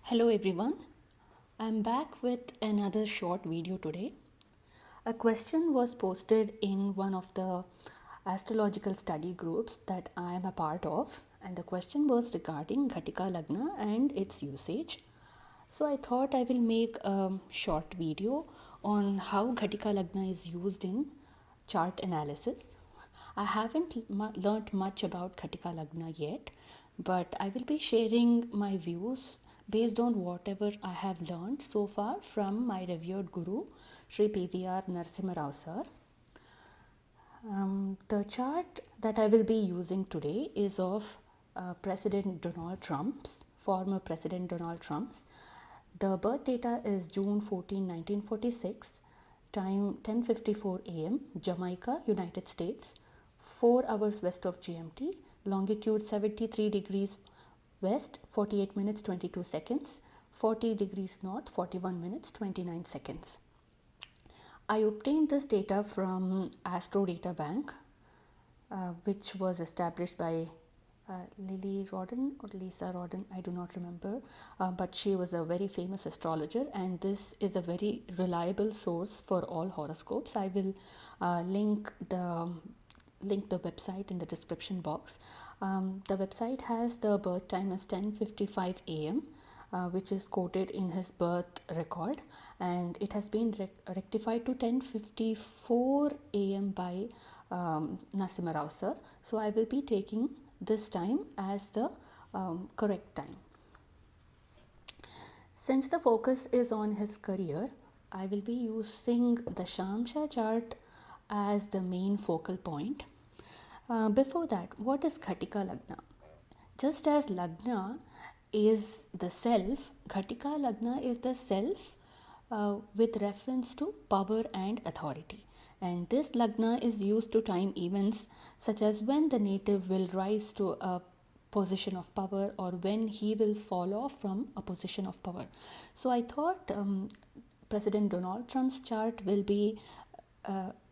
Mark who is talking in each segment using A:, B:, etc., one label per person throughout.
A: Hello everyone, I'm back with another short video today. A question was posted in one of the astrological study groups that I am a part of, and the question was regarding Ghatika Lagna and its usage. So I thought I will make a short video on how Ghatika Lagna is used in chart analysis. I haven't learnt much about Ghatika Lagna yet, but I will be sharing my views based on whatever I have learned so far from my revered guru, Sri PVR Narasimha Rao sir. The chart that I will be using today is of President Donald Trump's, former President Donald Trump's. The birth data is June 14, 1946, time 10:54 a.m., Jamaica, United States, 4 hours west of GMT, longitude 73 degrees west, 48 minutes 22 seconds, 40 degrees north, 41 minutes 29 seconds. I obtained this data from Astro Data Bank, which was established by Lily Rodden or Lisa Rodden, I do not remember, but she was a very famous astrologer, and this is a very reliable source for all horoscopes. I will link the website in the description box. The website has the birth time as 10:55 a.m., which is quoted in his birth record, and it has been rectified to 10:54 a.m. by Narasimha Rao sir. So I will be taking this time as the correct time. Since the focus is on his career, I will be using the Dasamsa chart as the main focal point. Before that, what is Ghatika Lagna? Just as Lagna is the self, Ghatika Lagna is the self with reference to power and authority. And this Lagna is used to time events such as when the native will rise to a position of power or when he will fall off from a position of power. So I thought President Donald Trump's chart will be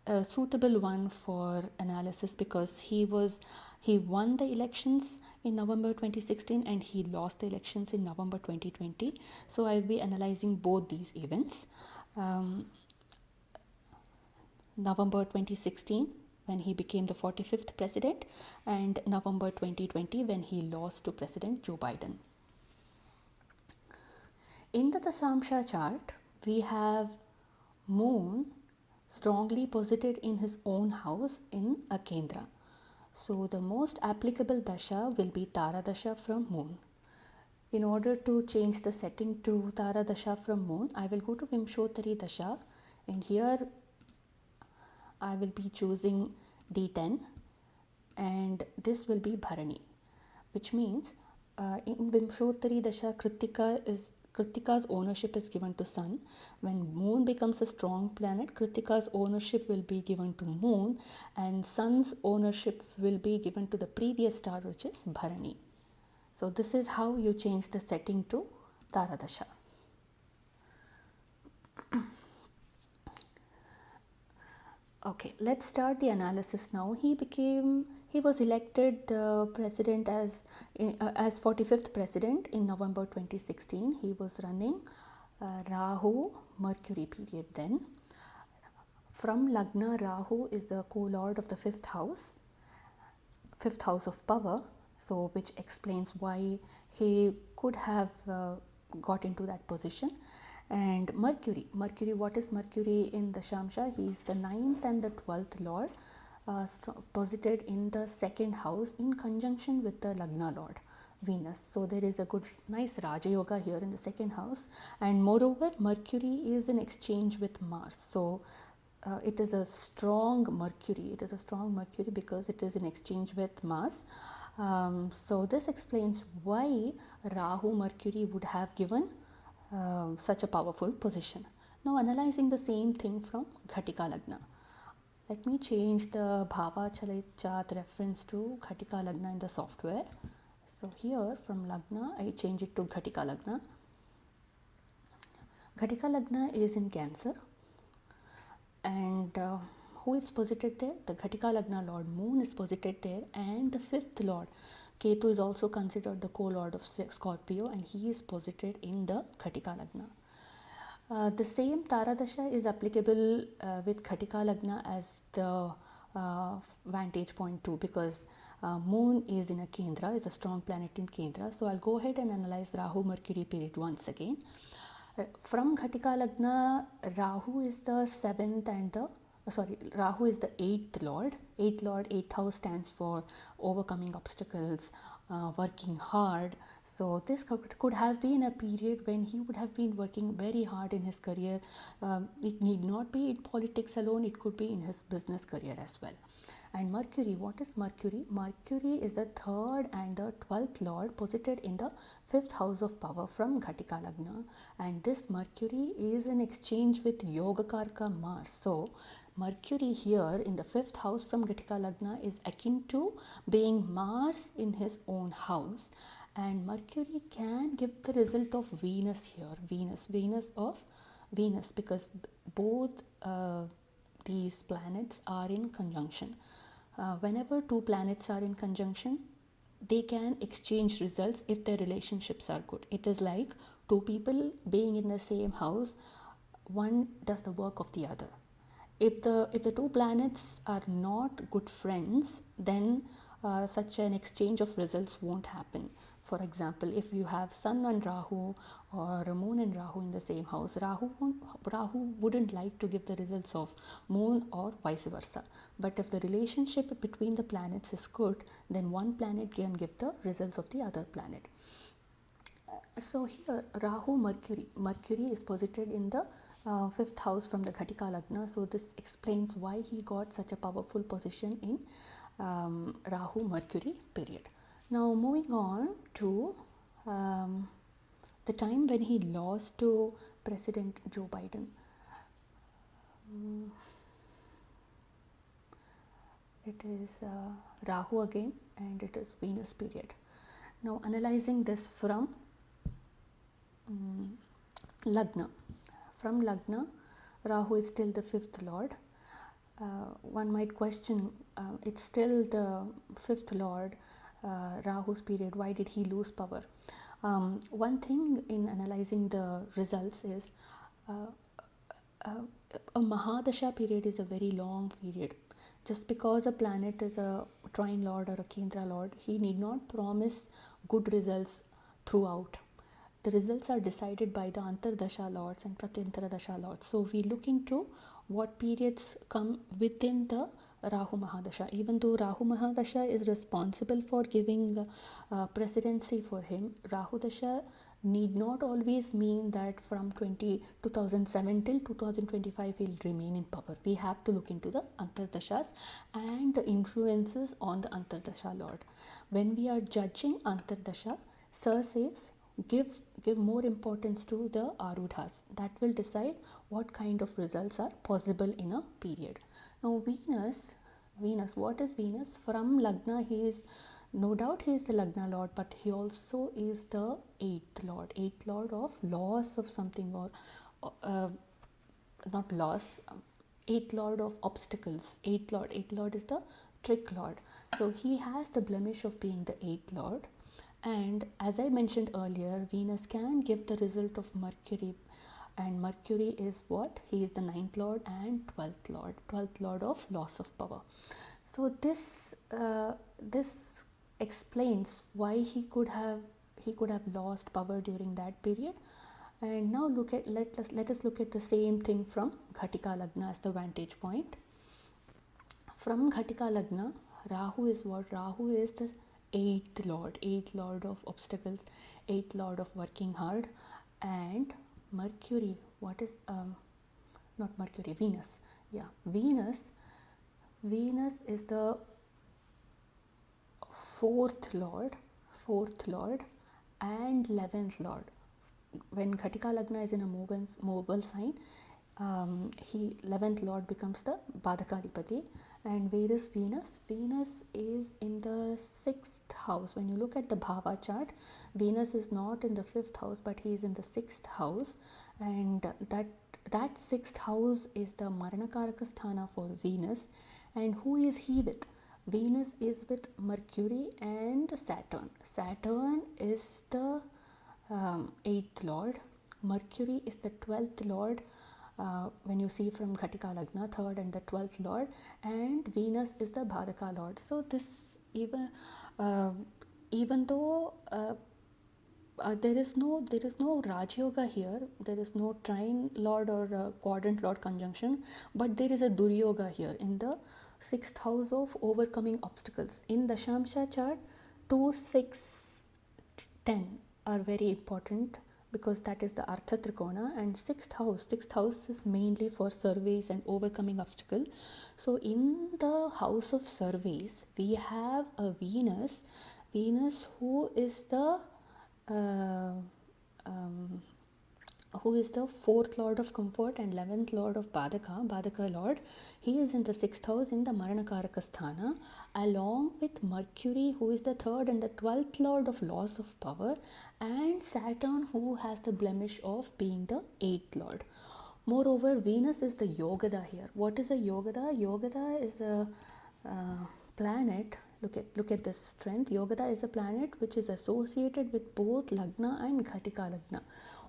A: a suitable one for analysis because he won the elections in November 2016 and he lost the elections in November 2020. So I'll be analyzing both these events. November 2016 when he became the 45th president, and November 2020 when he lost to President Joe Biden. In the Dasamsa chart, we have Moon strongly posited in his own house in a Kendra. So the most applicable Dasha will be Tara Dasha from Moon. In order to change the setting to Tara Dasha from Moon, I will go to Vimshottari Dasha, and here I will be choosing D10, and this will be Bharani, which means in Vimshottari Dasha, Kritika's ownership is given to Sun. When Moon becomes a strong planet, Kritika's ownership will be given to Moon, and Sun's ownership will be given to the previous star, which is Bharani. So this is how you change the setting to Tara Dasha. Okay, let's start the analysis now. He was elected president as 45th president in November 2016. He was running Rahu Mercury period then. From Lagna, Rahu is the co-lord of the fifth house of power, so which explains why he could have got into that position. And Mercury, what is Mercury in the Shamsha? He is the 9th and the 12th lord, posited in the second house in conjunction with the Lagna lord Venus. So there is a nice Raja Yoga here in the second house, and moreover Mercury is in exchange with Mars. So it is a strong Mercury. Because it is in exchange with Mars. So this explains why Rahu Mercury would have given such a powerful position. Now analyzing the same thing from Ghatika Lagna. Let me change the Bhava Chalit chart reference to Ghatika Lagna in the software. So here from Lagna I change it to Ghatika Lagna. Ghatika Lagna is in Cancer, and who is posited there? The Ghatika Lagna Lord Moon is posited there, and the fifth Lord, Ketu is also considered the co-lord of Scorpio, and he is posited in the Ghatika Lagna. The same Tara Dasha is applicable with Ghatika Lagna as the vantage point too, because Moon is in a Kendra, is a strong planet in Kendra. So I'll go ahead and analyze Rahu Mercury period once again. From Ghatika Lagna, Rahu is the seventh and the Rahu is the eighth lord. Eighth house stands for overcoming obstacles, working hard. So this could have been a period when he would have been working very hard in his career. It need not be in politics alone, it could be in his business career as well. And Mercury, what is Mercury? Mercury is the third and the 12th lord posited in the 5th house of power from Ghatika Lagna, and this Mercury is in exchange with Yogakarka Mars. So Mercury here in the 5th house from Ghatika Lagna is akin to being Mars in his own house, and Mercury can give the result of Venus here. Venus, because both these planets are in conjunction. Whenever two planets are in conjunction, they can exchange results if their relationships are good. It is like two people being in the same house, one does the work of the other. If the two planets are not good friends, then such an exchange of results won't happen. For example, if you have Sun and Rahu or Moon and Rahu in the same house, Rahu wouldn't like to give the results of Moon or vice versa. But if the relationship between the planets is good, then one planet can give the results of the other planet. So here Rahu Mercury is posited in the 5th house from the Ghatika Lagna. So this explains why he got such a powerful position in Rahu Mercury period. Now moving on to the time when he lost to President Joe Biden. It is Rahu again, and it is Venus period. Now analyzing this from Lagna. From Lagna, Rahu is still the 5th lord. One might question, it's still the 5th lord, Rahu's period, why did he lose power? One thing in analyzing the results is a Mahadasha period is a very long period. Just because a planet is a trine lord or a Kendra lord, he need not promise good results throughout. The results are decided by the Antardasha lords and Pratyantara Dasha lords. So we look into what periods come within the Rahu Mahadasha. Even though Rahu Mahadasha is responsible for giving presidency for him, Rahu Dasha need not always mean that from 2007 till 2025 he'll remain in power. We have to look into the Antardashas and the influences on the Antardasha lord. When we are judging Antardasha, Sir says give more importance to the Arudhas. That will decide what kind of results are possible in a period. Now Venus, what is Venus? From Lagna, he is no doubt he is the Lagna lord, but he also is the 8th lord of loss of something, or not loss, 8th lord of obstacles. 8th lord is the trick lord. So he has the blemish of being the 8th lord. And as I mentioned earlier, Venus can give the result of Mercury, and Mercury is what? He is the 9th lord and 12th lord of loss of power. So this explains why he could have lost power during that period. And now let us look at the same thing from Ghatika Lagna as the vantage point. From Ghatika Lagna, Rahu is what? Rahu is the 8th lord of obstacles, 8th lord of working hard. And Mercury, what is not Mercury, Venus. Yeah, Venus is the 4th lord and 11th lord. When Ghatika Lagna is in a mobile sign, 11th lord becomes the Badhakadipati. And where is Venus? Venus is in the 6th house. When you look at the Bhava chart, Venus is not in the 5th house, but he is in the 6th house. And that 6th house is the Maranakaraka Sthana for Venus. And who is he with? Venus is with Mercury and Saturn. Saturn is the 8th lord. Mercury is the 12th lord. When you see from Ghatika Lagna, 3rd and the 12th lord, and Venus is the Bhadaka lord. So this even uh, even though there is no Raj Yoga here, there is no trine lord or quadrant lord conjunction, but there is a Duryoga here in the 6th house of overcoming obstacles. In the Dasamsa chart, 2, 6, 10 are very important because that is the Artha Trikona, and sixth house is mainly for surveys and overcoming obstacle. So in the house of surveys we have a Venus who is the uh, um, who is the 4th lord of comfort and 11th lord of Badaka lord. He is in the 6th house in the Maranakaraka Sthana, along with Mercury, who is the 3rd and the 12th lord of loss of power, and Saturn, who has the blemish of being the 8th lord. Moreover, Venus is the Yogada here. What is a Yogada? Yogada is a planet. Look at this strength. Yogada is a planet which is associated with both Lagna and Ghatika Lagna.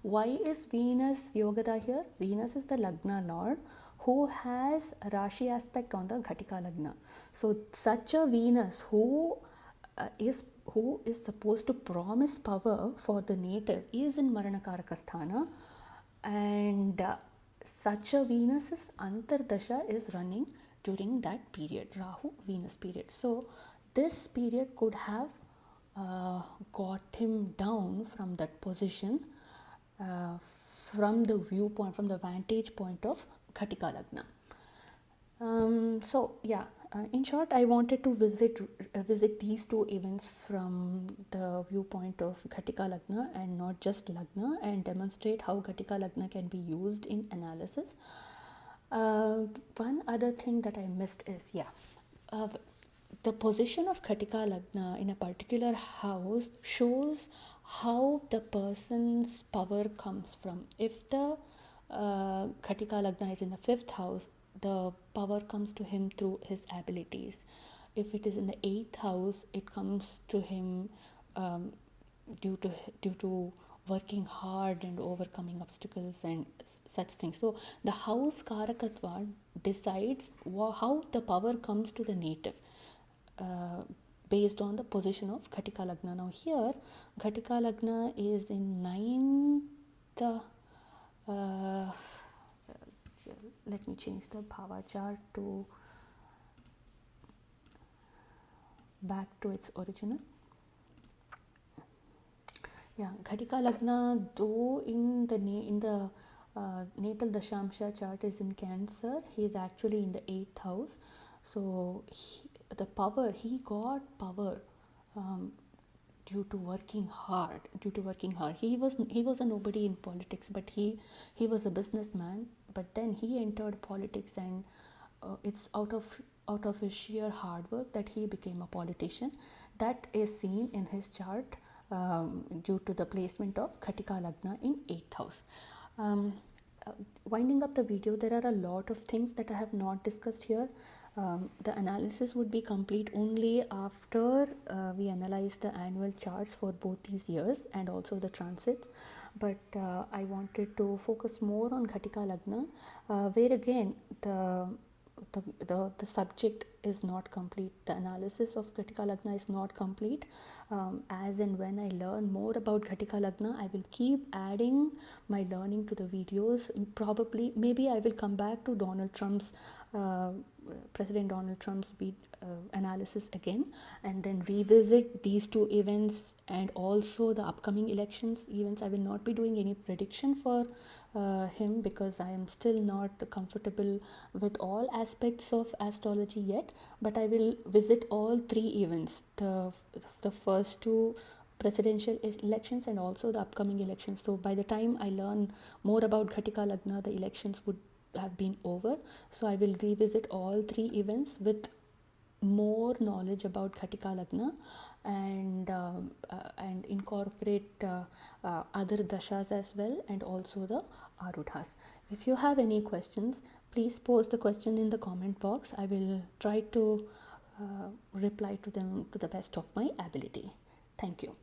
A: Why is Venus Yogada here? Venus is the Lagna lord who has Rashi aspect on the Ghatika Lagna. So such a Venus who is supposed to promise power for the native is in Maranakaraka Sthana, and such a Venus's Antardasha is running during that period, Rahu Venus period. So this period could have got him down from that position, uh, from the viewpoint, from the vantage point of Ghatika Lagna. In short, I wanted to visit these two events from the viewpoint of Ghatika Lagna and not just Lagna, and demonstrate how Ghatika Lagna can be used in analysis. One other thing that I missed is the position of Ghatika Lagna in a particular house shows how the person's power comes from. If the Ghatika Lagna is in the 5th house, the power comes to him through his abilities. If it is in the 8th house, it comes to him due to working hard and overcoming obstacles and such things. So the house Karakatva decides how the power comes to the native, based on the position of Ghatika Lagna. Now here Ghatika Lagna is in 9th. Let me change the Bhava chart to back to its original. Ghatika Lagna, though in the natal Dasamsa chart is in Cancer, he is actually in the 8th house. So he got power due to working hard. He was a nobody in politics, but he was a businessman. But then he entered politics, and it's out of his sheer hard work that he became a politician. That is seen in his chart due to the placement of Ghatika Lagna in 8th house. Winding up the video, there are a lot of things that I have not discussed here. The analysis would be complete only after we analyze the annual charts for both these years and also the transits. But I wanted to focus more on Ghatika Lagna, where again the subject is not complete. The analysis of Ghatika Lagna is not complete. As and when I learn more about Ghatika Lagna, I will keep adding my learning to the videos. Maybe I will come back to President Donald Trump's analysis again, and then revisit these two events and also the upcoming elections events. I will not be doing any prediction for him because I am still not comfortable with all aspects of astrology yet, but I will visit all three events, the first two presidential elections and also the upcoming elections. So by the time I learn more about Ghatika Lagna, the elections would have been over. So I will revisit all three events with more knowledge about Ghatika Lagna, and incorporate other dashas as well, and also the arudhas. If you have any questions, please post the question in the comment box. I will try to reply to them to the best of my ability. Thank you.